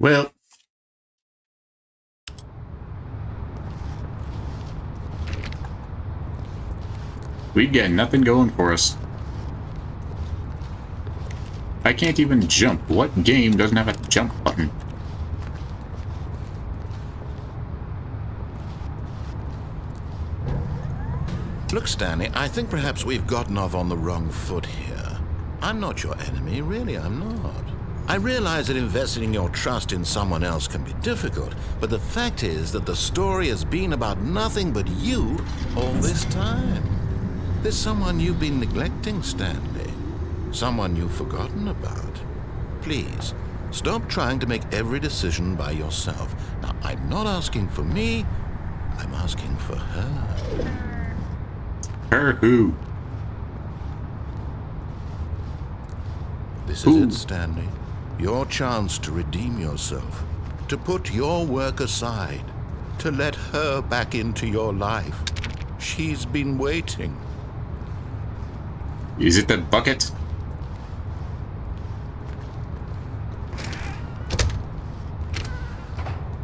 Well, we've got nothing going for us. I can't even jump. What game doesn't have a jump button? Look, Stanley, I think perhaps we've gotten off on the wrong foot here. I'm not your enemy, really, I'm not. I realize that investing your trust in someone else can be difficult, but the fact is that the story has been about nothing but you all this time. There's someone you've been neglecting, Stanley. Someone you've forgotten about. Please, stop trying to make every decision by yourself. Now, I'm not asking for me, I'm asking for her. Her who? This is it, Stanley. Your chance to redeem yourself, to put your work aside, to let her back into your life. She's been waiting. Is it that bucket?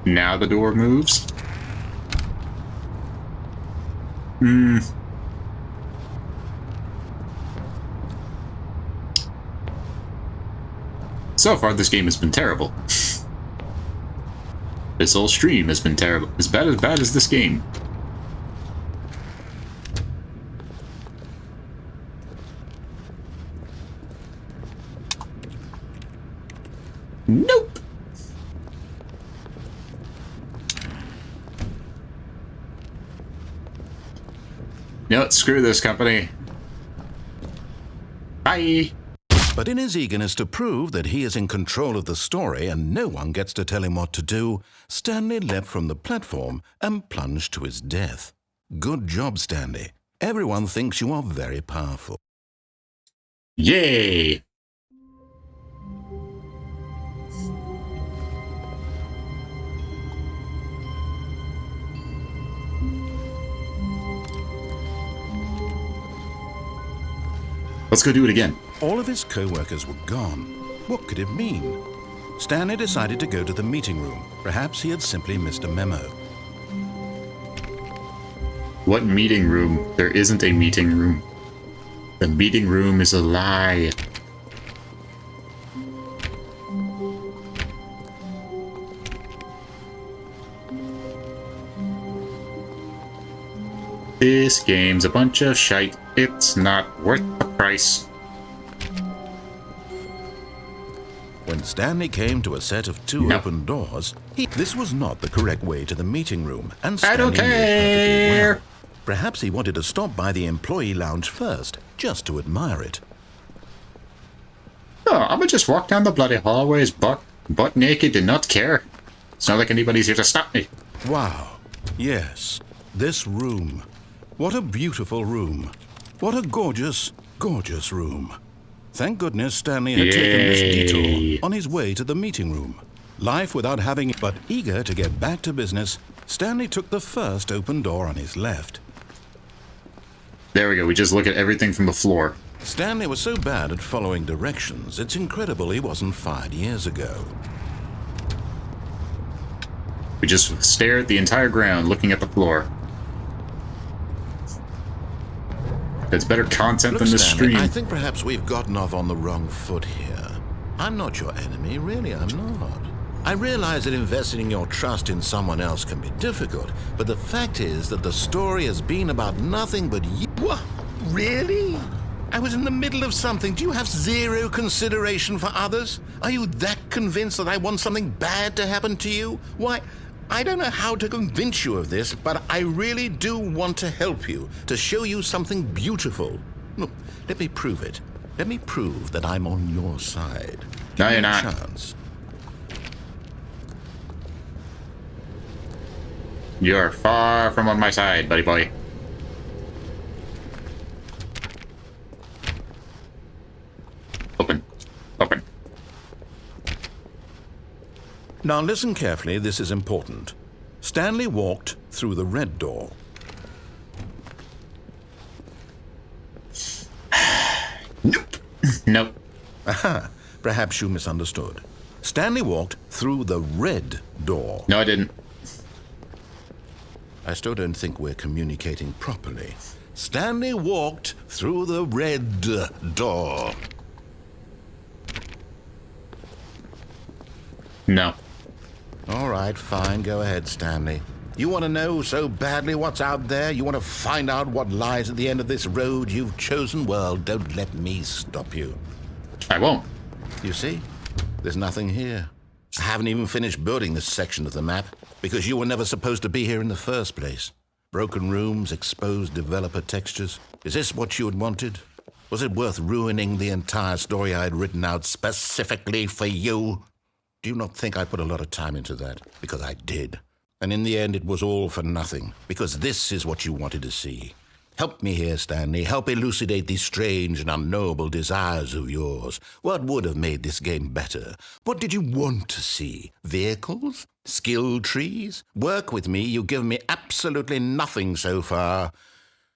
Now the door moves. So far, this game has been terrible. This whole stream has been terrible. As bad as this game. Nope. No, screw this company. Bye. But in his eagerness to prove that he is in control of the story and no one gets to tell him what to do, Stanley leapt from the platform and plunged to his death. Good job, Stanley. Everyone thinks you are very powerful. Yay! Let's go do it again. All of his co-workers were gone. What could it mean? Stanley decided to go to the meeting room. Perhaps he had simply missed a memo. What meeting room? There isn't a meeting room. The meeting room is a lie. This game's a bunch of shite. It's not worth the price. When Stanley came to a set of two open doors, this was not the correct way to the meeting room, and Stanley I don't knew it perfectly care. well. Perhaps he wanted to stop by the employee lounge first, just to admire it. Oh, I'm gonna just walk down the bloody hallways butt naked and not care. It's not like anybody's here to stop me. Wow. Yes. This room. What a beautiful room. What a gorgeous, gorgeous room. Thank goodness Stanley had taken this detour on his way to the meeting room. Life without having, but eager to get back to business, Stanley took the first open door on his left. There we go. We just look at everything from the floor. Stanley was so bad at following directions, it's incredible he wasn't fired years ago. We just stare at the entire ground, looking at the floor. That's better content than this Stanley, stream. I think perhaps we've gotten off on the wrong foot here. I'm not your enemy, really, I'm not. I realize that investing your trust in someone else can be difficult, but the fact is that the story has been about nothing but you. What? Really? I was in the middle of something. Do you have zero consideration for others? Are you that convinced that I want something bad to happen to you? Why, I don't know how to convince you of this, but I really do want to help you, to show you something beautiful. Look, let me prove it. Let me prove that I'm on your side. No, you're not. Chance. You're far from on my side, buddy boy. Open. Open. Now listen carefully, this is important. Stanley walked through the red door. Nope. Nope. Aha, perhaps you misunderstood. Stanley walked through the red door. No, I didn't. I still don't think we're communicating properly. Stanley walked through the red door. No. All right, fine. Go ahead, Stanley. You want to know so badly what's out there? You want to find out what lies at the end of this road you've chosen? Well, don't let me stop you. I won't. You see? There's nothing here. I haven't even finished building this section of the map because you were never supposed to be here in the first place. Broken rooms, exposed developer textures. Is this what you had wanted? Was it worth ruining the entire story I had written out specifically for you? Do you not think I put a lot of time into that? Because I did. And in the end, it was all for nothing, because this is what you wanted to see. Help me here, Stanley. Help elucidate these strange and unknowable desires of yours. What would have made this game better? What did you want to see? Vehicles? Skill trees? Work with me. You've given me absolutely nothing so far.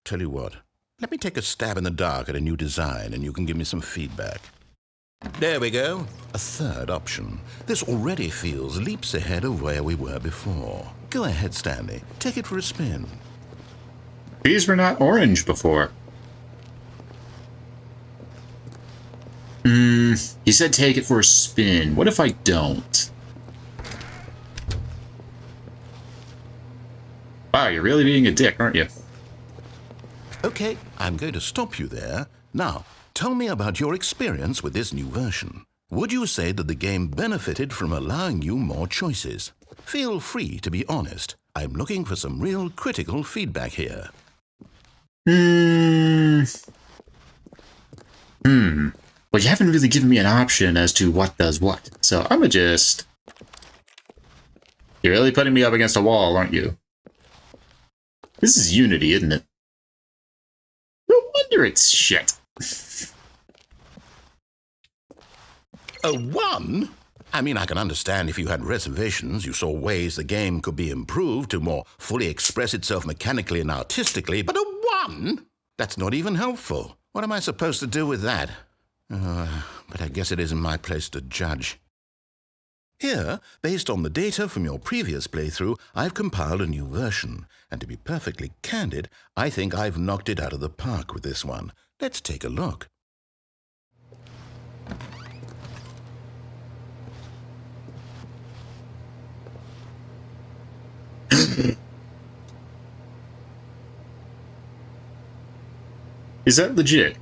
Tell you what, let me take a stab in the dark at a new design, and you can give me some feedback. There we go. A third option. This already feels leaps ahead of where we were before. Go ahead, Stanley. Take it for a spin. These were not orange before. He said take it for a spin. What if I don't? Wow, you're really being a dick, aren't you? Okay, I'm going to stop you there. Now, tell me about your experience with this new version. Would you say that the game benefited from allowing you more choices? Feel free to be honest. I'm looking for some real critical feedback here. Well, you haven't really given me an option as to what does what. So I'ma just... You're really putting me up against a wall, aren't you? This is Unity, isn't it? No wonder it's shit. A 1? I mean, I can understand if you had reservations, you saw ways the game could be improved to more fully express itself mechanically and artistically, but a 1? That's not even helpful. What am I supposed to do with that? But I guess it isn't my place to judge. Here, based on the data from your previous playthrough, I've compiled a new version. And to be perfectly candid, I think I've knocked it out of the park with this one. Let's take a look. Is that legit?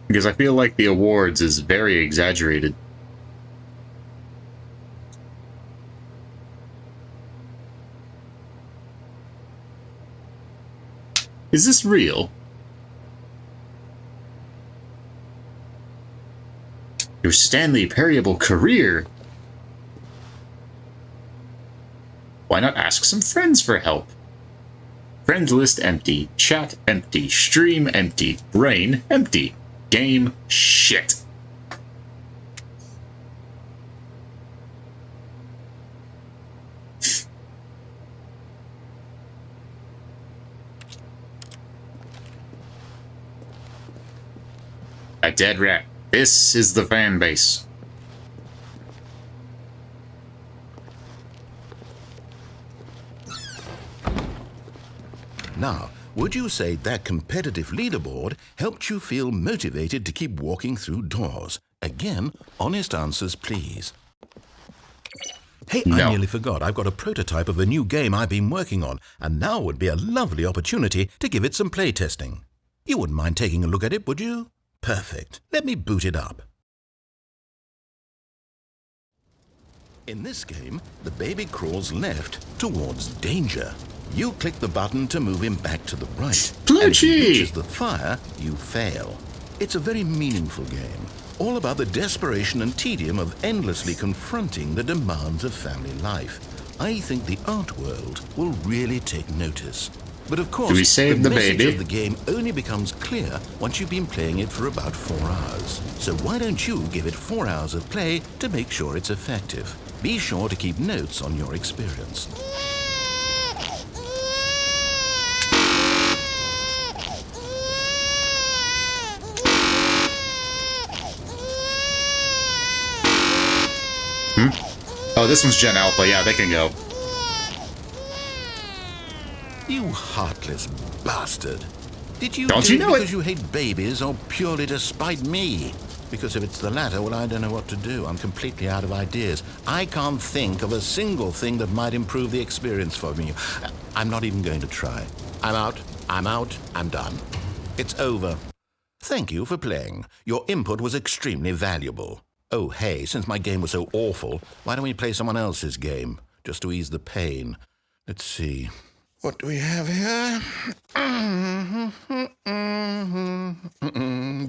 Because I feel like the awards is very exaggerated. Is this real? Your Stanley Parable career? Why not ask some friends for help? Friends list empty, chat empty, stream empty, brain empty, game shit. A dead rat. This is the fan base. Now, would you say that competitive leaderboard helped you feel motivated to keep walking through doors? Again, honest answers, please. Hey, No. I nearly forgot. I've got a prototype of a new game I've been working on, and now would be a lovely opportunity to give it some playtesting. You wouldn't mind taking a look at it, would you? Perfect. Let me boot it up. In this game, the baby crawls left towards danger. You click the button to move him back to the right. And if he Pluchy! reaches the fire, you fail. It's a very meaningful game, all about the desperation and tedium of endlessly confronting the demands of family life. I think the art world will really take notice. But of course, Do we save the message baby? of the game only becomes clear once you've been playing it for about 4 hours. So why don't you give it 4 hours of play to make sure it's effective? Be sure to keep notes on your experience. Oh, this one's Gen Alpha. Yeah, they can go. You heartless bastard. Did you Don't do you know it because it? you hate babies or purely to spite me? Because if it's the latter, well, I don't know what to do. I'm completely out of ideas. I can't think of a single thing that might improve the experience for me. I'm not even going to try. I'm out. I'm done. It's over. Thank you for playing. Your input was extremely valuable. Oh, hey, since my game was so awful, why don't we play someone else's game, just to ease the pain? Let's see. What do we have here?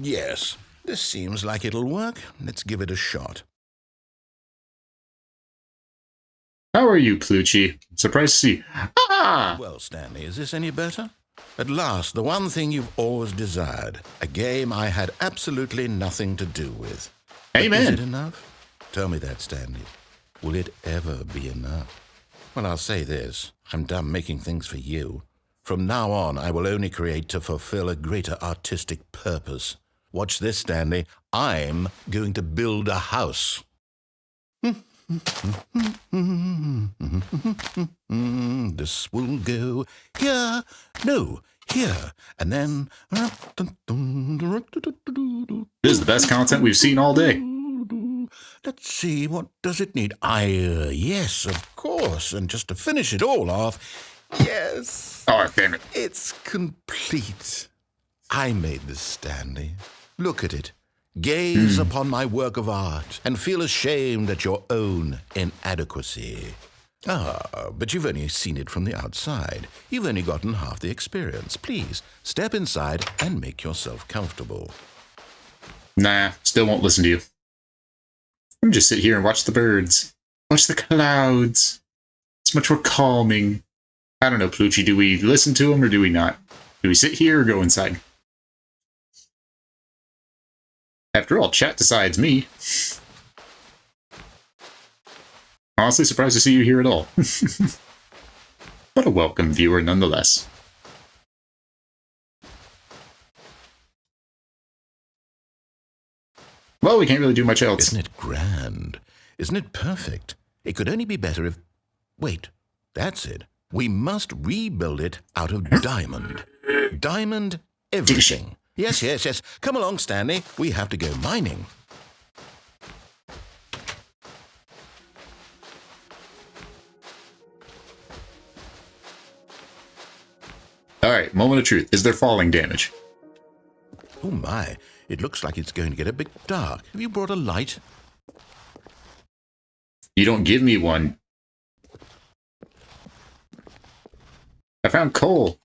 Yes, this seems like it'll work. Let's give it a shot. How are you, Plucci? Surprised to see. Ah! Well, Stanley, is this any better? At last, the one thing you've always desired. A game I had absolutely nothing to do with. But Amen. is it enough? Tell me that, Stanley. Will it ever be enough? Well, I'll say this. I'm done making things for you. From now on, I will only create to fulfill a greater artistic purpose. Watch this, Stanley. I'm going to build a house. This will go here, no, here, and then... This is the best content we've seen all day. Let's see, what does it need? Yes, of course. And just to finish it all off, yes. Oh, damn it. It's complete. I made this, Stanley. Look at it. Gaze upon my work of art and feel ashamed at your own inadequacy. But you've only seen it from the outside. You've only gotten half the experience. Please, step inside and make yourself comfortable. Nah, still won't listen to you. I'm just sit here and watch the birds. Watch the clouds. It's much more calming. I don't know, Plucci, do we listen to them or do we not? Do we sit here or go inside? After all, chat decides me. Honestly surprised to see you here at all. But a welcome viewer nonetheless. Well, we can't really do much else. Isn't it grand? Isn't it perfect? It could only be better if... Wait, that's it. We must rebuild it out of diamond. Diamond everything. Yes. Come along, Stanley. We have to go mining. Alright, moment of truth. Is there falling damage? Oh my, it looks like it's going to get a bit dark. Have you brought a light? You don't give me one. I found coal.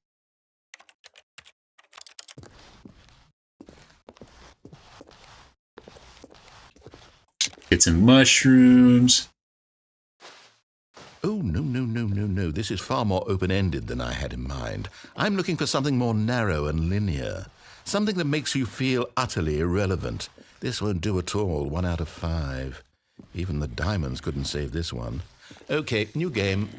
Get some mushrooms. Oh, no. This is far more open-ended than I had in mind. I'm looking for something more narrow and linear. Something that makes you feel utterly irrelevant. This won't do at all. 1 out of 5. Even the diamonds couldn't save this one. Okay, new game.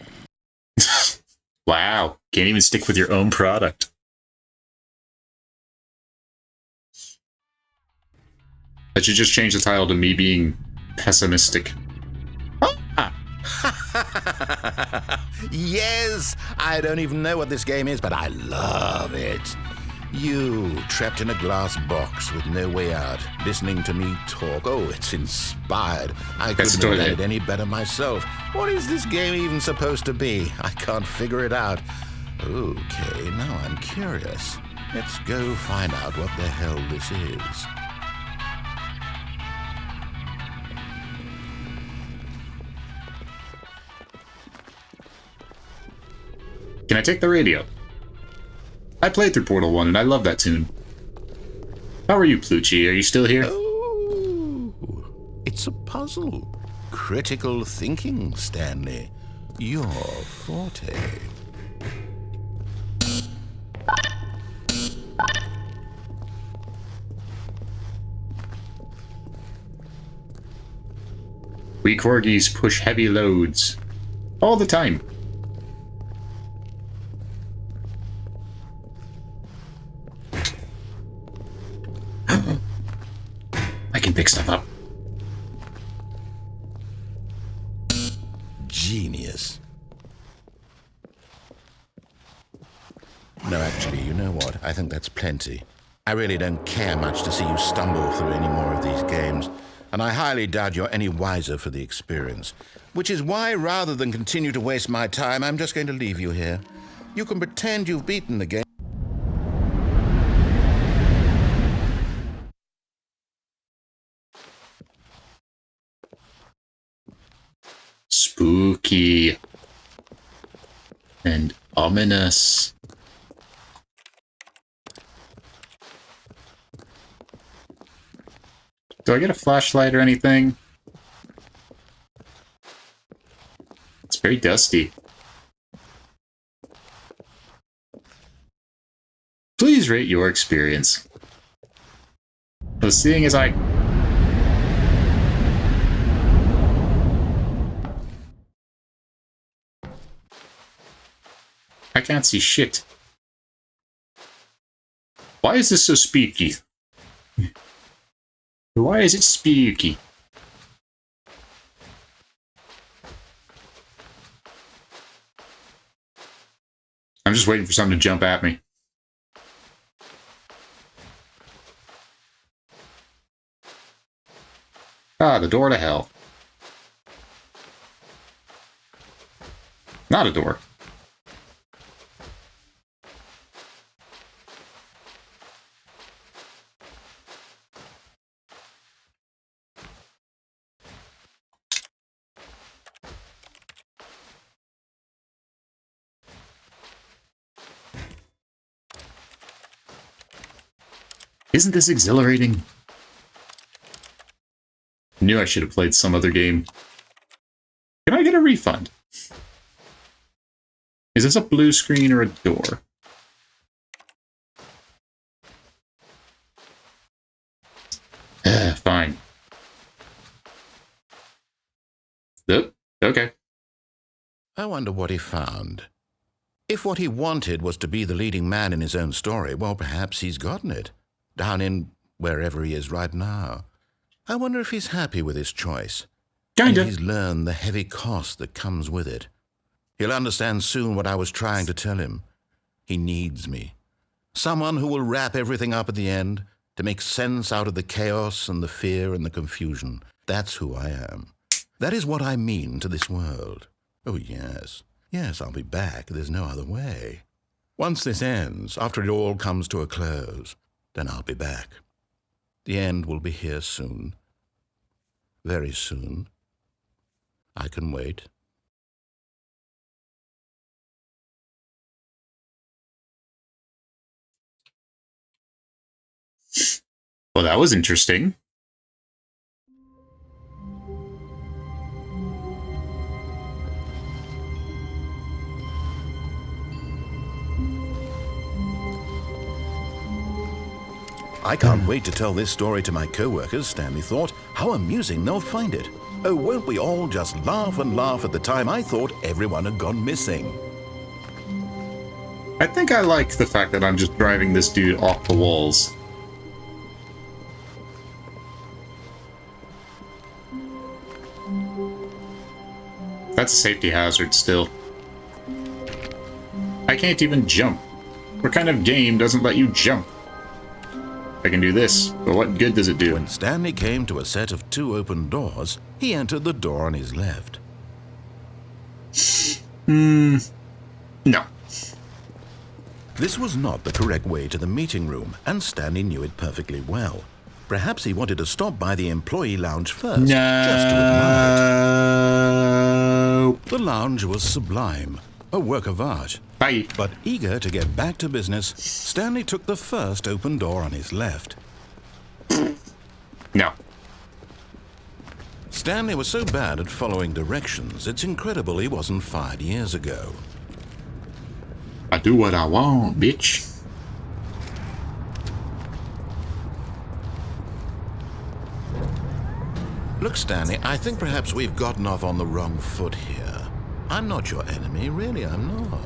Wow, can't even stick with your own product. I should just change the title to me being pessimistic. Ah! Yes! I don't even know what this game is, but I love it. You, trapped in a glass box with no way out, listening to me talk. Oh, it's inspired. I couldn't have done it any better myself. What is this game even supposed to be? I can't figure it out. Okay, now I'm curious. Let's go find out what the hell this is. Can I take the radio? I played through Portal 1 and I love that tune. How are you, Plucci? Are you still here? Oh, it's a puzzle. Critical thinking, Stanley. Your forte. We corgis push heavy loads. All the time. I can pick stuff up. No, actually, you know what? I think that's plenty. I really don't care much to see you stumble through any more of these games, and I highly doubt you're any wiser for the experience. Which is why, rather than continue to waste my time, I'm just going to leave you here. You can pretend you've beaten the game. Spooky. And ominous. Do I get a flashlight or anything? It's very dusty. Please rate your experience. So seeing as I can't see shit. Why is this so spooky? Why is it spooky? I'm just waiting for something to jump at me. Ah, the door to hell. Not a door. Isn't this exhilarating? Knew I should have played some other game. Can I get a refund? Is this a blue screen or a door? Fine. Oh, okay. I wonder what he found. If what he wanted was to be the leading man in his own story, well, perhaps he's gotten it. Down in wherever he is right now. I wonder if he's happy with his choice. Kinda. And he's learned the heavy cost that comes with it. He'll understand soon what I was trying to tell him. He needs me. Someone who will wrap everything up at the end, to make sense out of the chaos and the fear and the confusion. That's who I am. That is what I mean to this world. Oh, yes. Yes, I'll be back. There's no other way. Once this ends, after it all comes to a close, then I'll be back. The end will be here soon. Very soon. I can wait. Well, that was interesting. I can't wait to tell this story to my co-workers, Stanley thought. How amusing they'll find it. Oh, won't we all just laugh and laugh at the time I thought everyone had gone missing. I think I like the fact that I'm just driving this dude off the walls. That's a safety hazard still. I can't even jump. What kind of game doesn't let you jump? I can do this, but what good does it do? When Stanley came to a set of 2 open doors, he entered the door on his left. No. This was not the correct way to the meeting room, and Stanley knew it perfectly well. Perhaps he wanted to stop by the employee lounge first, just to admire it. The lounge was sublime, a work of art. Bye. But eager to get back to business, Stanley took the first open door on his left. No. Stanley was so bad at following directions, it's incredible he wasn't fired years ago. I do what I want, bitch. Look, Stanley, I think perhaps we've gotten off on the wrong foot here. I'm not your enemy, really, I'm not.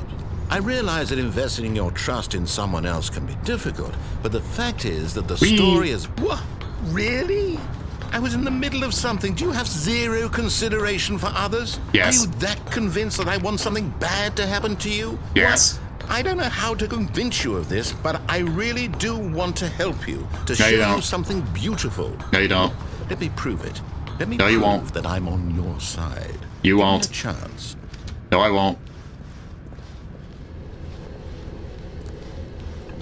I realize that investing your trust in someone else can be difficult, but the fact is that the story is... What? Really? I was in the middle of something. Do you have zero consideration for others? Yes. Are you that convinced that I want something bad to happen to you? Yes. What? I don't know how to convince you of this, but I really do want to help you, to No, show you you don't. something beautiful. No, you don't. Let me prove it. Let me No, you prove won't. that I'm on your side. You Give me won't. a chance. No, I won't.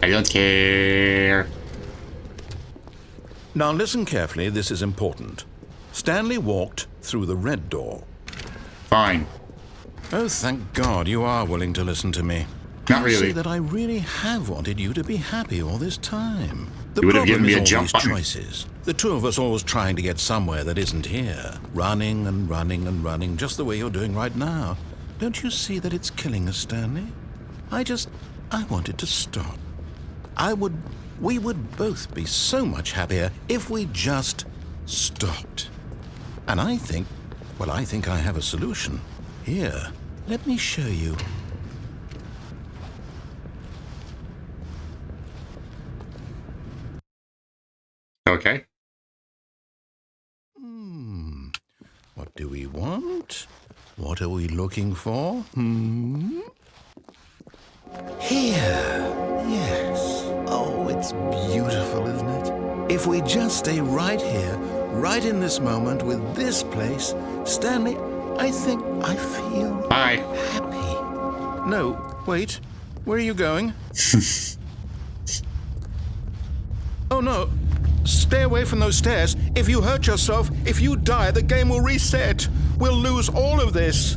I don't care. Now listen carefully, this is important. Stanley walked through the red door. Fine. Oh, thank God you are willing to listen to me. Not You really. see that I really have wanted you to be happy all this time. The You would have given problem me is a all jump these button. choices. The two of us always trying to get somewhere that isn't here. Running and running and running, just the way you're doing right now. Don't you see that it's killing us, Stanley? I wanted to stop. We would both be so much happier if we just stopped. And I think I have a solution. Here, let me show you. Okay. What do we want? What are we looking for? Here. Yes. Oh, it's beautiful, isn't it? If we just stay right here, right in this moment with this place, Stanley, I think I feel Bye. happy. No, wait. Where are you going? Oh, no. Stay away from those stairs. If you hurt yourself, if you die, the game will reset. We'll lose all of this.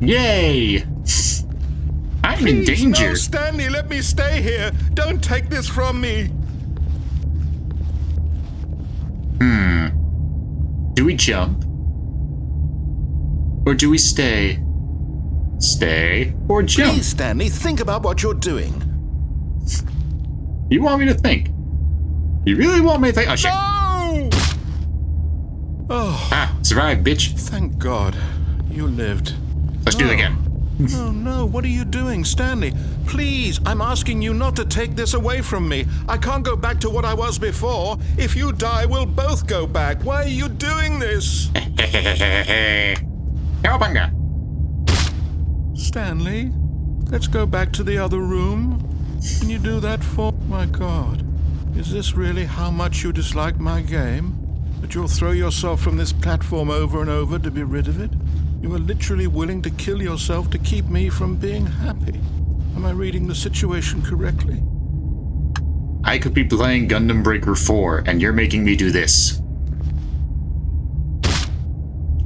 Yay! I'm in Please, danger. No, Stanley, let me stay here. Don't take this from me. Do we jump? Or do we stay? Stay or jump? Please, Stanley, think about what you're doing. You want me to think? You really want me to think? Oh, shit. No! Oh, Ah, survive, bitch. thank God. You lived. Let's do it again. No, no, what are you doing, Stanley? Please, I'm asking you not to take this away from me. I can't go back to what I was before. If you die, we'll both go back. Why are you doing this? Cowabunga. Stanley, let's go back to the other room. Can you do that for... My God, is this really how much you dislike my game? That you'll throw yourself from this platform over and over to be rid of it? You are literally willing to kill yourself to keep me from being happy. Am I reading the situation correctly? I could be playing Gundam Breaker 4, and you're making me do this.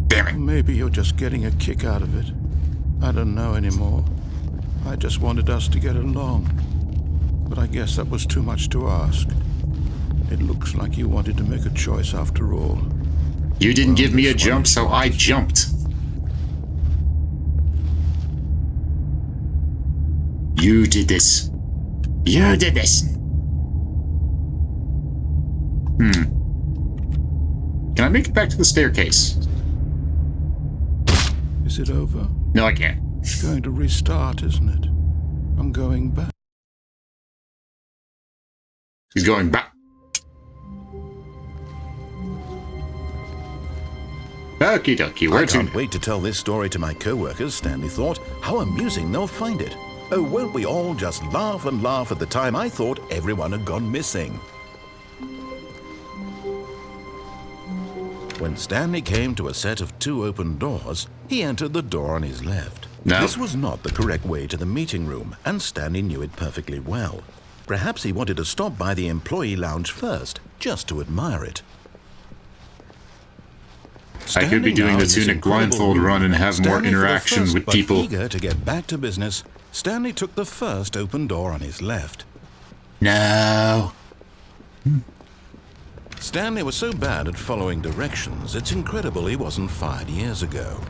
Damn it. Maybe you're just getting a kick out of it. I don't know anymore. I just wanted us to get along. But I guess that was too much to ask. It looks like you wanted to make a choice after all. You didn't Well, give me a this one jump, is so I yours. jumped. You did this. You did this. Can I make it back to the staircase? Is it over? No, I can't. It's going to restart, isn't it? I'm going back. He's going back. Okie dokie, I where to? can't wait to tell this story to my co-workers, Stanley thought. How amusing they'll find it. Oh, won't we all just laugh and laugh at the time I thought everyone had gone missing. When Stanley came to a set of 2 open doors, he entered the door on his left. No. This was not the correct way to the meeting room, and Stanley knew it perfectly well. Perhaps he wanted to stop by the employee lounge first, just to admire it. I could be Standing doing now the in this tunic incredible blindfold room, run and have more Stanley, for the interaction first, with but people. Eager to get back to business, Stanley took the first open door on his left. No. Stanley was so bad at following directions, it's incredible he wasn't fired years ago.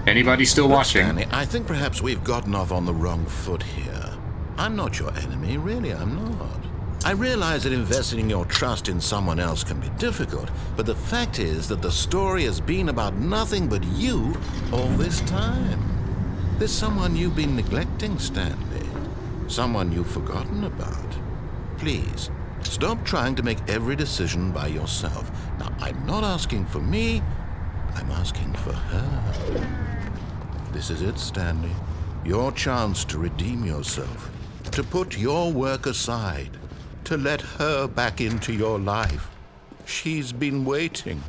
Anybody still watching? Stanley, I think perhaps we've gotten off on the wrong foot here. I'm not your enemy, really, I'm not. I realize that investing your trust in someone else can be difficult, but the fact is that the story has been about nothing but you all this time. There's someone you've been neglecting, Stanley. Someone you've forgotten about. Please, stop trying to make every decision by yourself. Now, I'm not asking for me, I'm asking for her. This is it, Stanley. Your chance to redeem yourself, to put your work aside, to let her back into your life. She's been waiting.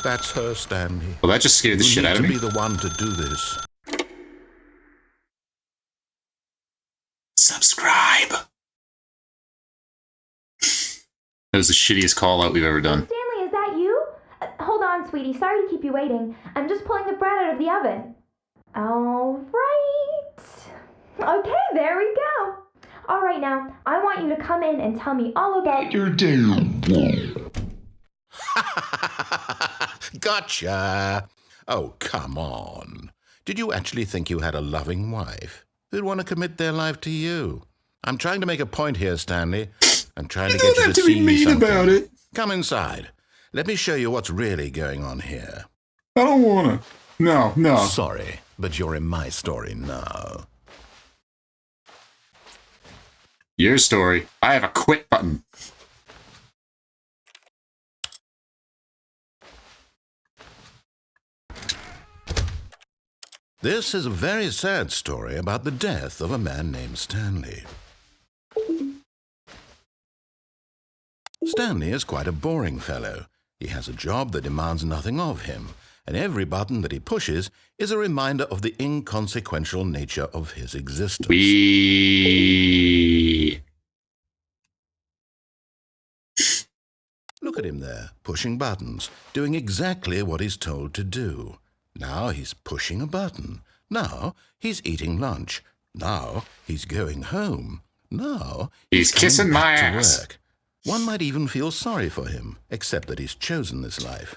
That's her, Stanley. Well, that just scared the shit out of me. You need to be the one to do this. Subscribe. That was the shittiest call out we've ever done. Stanley, is that you? Hold on, sweetie. Sorry to keep you waiting. I'm just pulling the bread out of the oven. All right. Okay, there we go. All right, now, I want you to come in and tell me all about your day. Gotcha. Oh, come on. Did you actually think you had a loving wife who'd want to commit their life to you? I'm trying to make a point here, Stanley. I'm trying to get you to see something. About it. Come inside. Let me show you what's really going on here. I don't want to. No. Sorry, but you're in my story now. Your story. I have a quit button. This is a very sad story about the death of a man named Stanley. Stanley is quite a boring fellow. He has a job that demands nothing of him, and every button that he pushes is a reminder of the inconsequential nature of his existence. Look at him there, pushing buttons, doing exactly what he's told to do. Now he's pushing a button. Now he's eating lunch. Now he's going home. Now he's kissing my ass. Work. One might even feel sorry for him, except that he's chosen this life.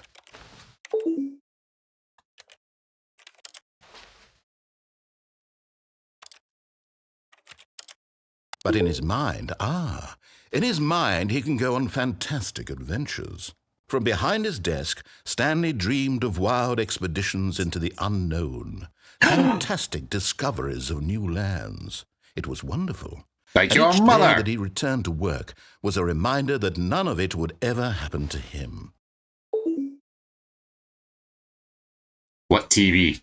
But in his mind, he can go on fantastic adventures. From behind his desk, Stanley dreamed of wild expeditions into the unknown, fantastic discoveries of new lands. It was wonderful. Like and your each mother. day that he returned to work was a reminder that none of it would ever happen to him. What TV?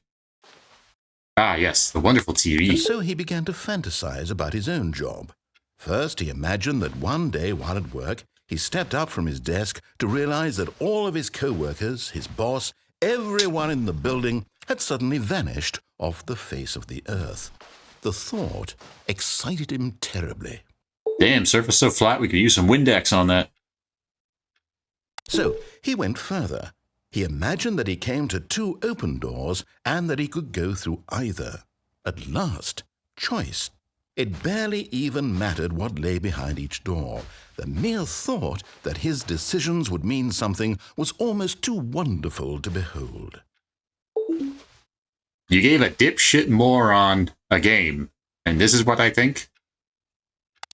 Ah, yes, the wonderful TV. And so he began to fantasize about his own job. First, he imagined that one day while at work, he stepped up from his desk to realize that all of his co-workers, his boss, everyone in the building had suddenly vanished off the face of the earth. The thought excited him terribly. Damn, surface so flat we could use some Windex on that. So he went further. He imagined that he came to two open doors and that he could go through either. At last, choice. It barely even mattered what lay behind each door. The mere thought that his decisions would mean something was almost too wonderful to behold. You gave a dipshit moron a game, and this is what I think?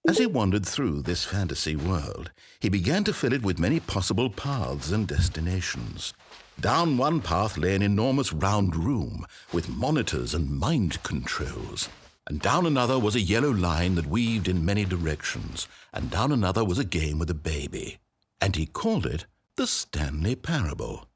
As he wandered through this fantasy world, he began to fill it with many possible paths and destinations. Down one path lay an enormous round room with monitors and mind controls. And down another was a yellow line that weaved in many directions. And down another was a game with a baby. And he called it the Stanley Parable.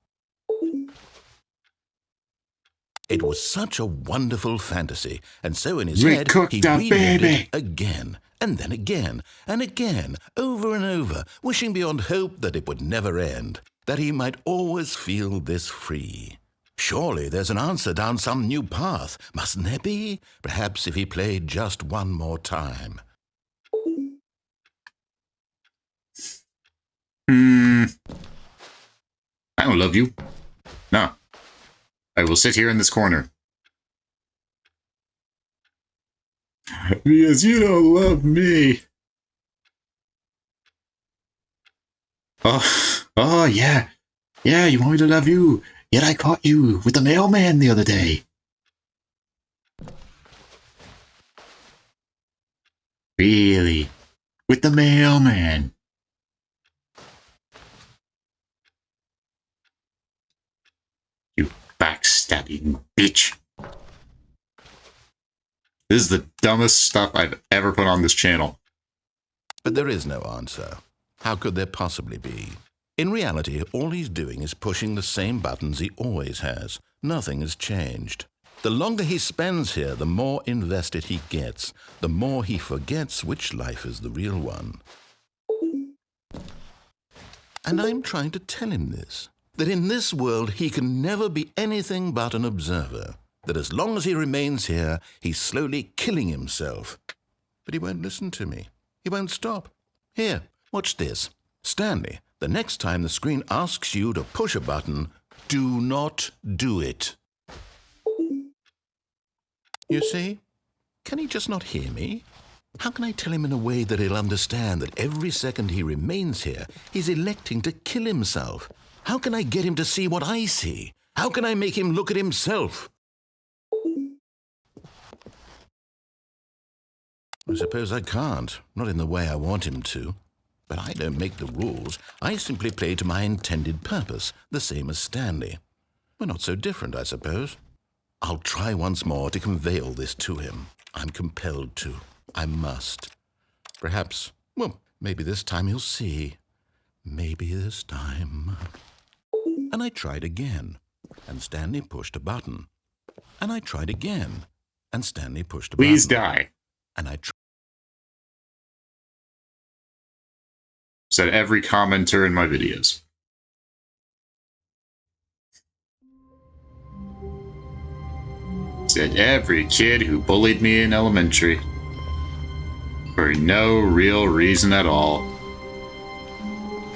It was such a wonderful fantasy, and so in his head he remade it again, and then again, and again, over and over, wishing beyond hope that it would never end, that he might always feel this free. Surely there's an answer down some new path, mustn't there be? Perhaps if he played just one more time. I don't love you. No. I will sit here in this corner. Because you don't love me. Oh, yeah. Yeah, you want me to love you. Yet I caught you with the mailman the other day. Really? With the mailman? You backstabbing bitch. This is the dumbest stuff I've ever put on this channel. But there is no answer. How could there possibly be? In reality, all he's doing is pushing the same buttons he always has. Nothing has changed. The longer he spends here, the more invested he gets, the more he forgets which life is the real one. And I'm trying to tell him this, that in this world he can never be anything but an observer, that as long as he remains here, he's slowly killing himself. But he won't listen to me. He won't stop. Here, watch this. Stanley, the next time the screen asks you to push a button, do not do it. You see? Can he just not hear me? How can I tell him in a way that he'll understand that every second he remains here, he's electing to kill himself? How can I get him to see what I see? How can I make him look at himself? I suppose I can't, not in the way I want him to. But I don't make the rules. I simply play to my intended purpose, the same as Stanley. We're not so different, I suppose. I'll try once more to convey all this to him. I'm compelled to. I must. Perhaps, well, maybe this time he'll see. Maybe this time. And I tried again, and Stanley pushed a button. And I tried again, and Stanley pushed a button. Please die. And I Said every commenter in my videos. Said every kid who bullied me in elementary. For no real reason at all.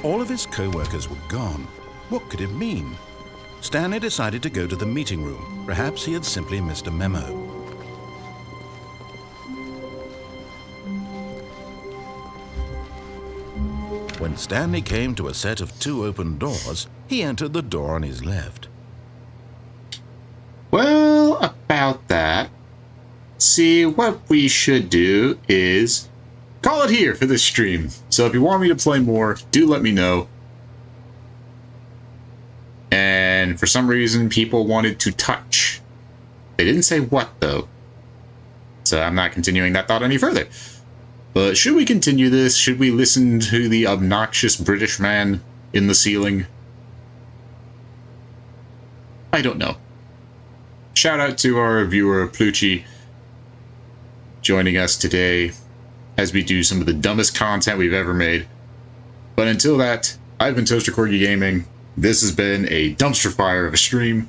All of his co-workers were gone. What could it mean? Stanley decided to go to the meeting room. Perhaps he had simply missed a memo. When Stanley came to a set of 2 open doors, he entered the door on his left. Well, about that. See, what we should do is call it here for this stream. So if you want me to play more, do let me know. And for some reason, people wanted to touch. They didn't say what, though. So I'm not continuing that thought any further. But should we continue this? Should we listen to the obnoxious British man in the ceiling? I don't know. Shout out to our viewer, Plucci, joining us today as we do some of the dumbest content we've ever made. But until that, I've been ToasterCorgiGaming. This has been a dumpster fire of a stream.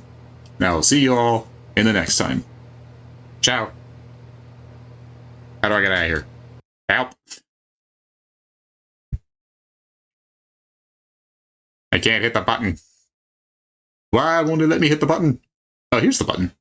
Now I'll see you all in the next time. Ciao. How do I get out of here? Help. I can't hit the button. Why won't it let me hit the button? Oh, here's the button.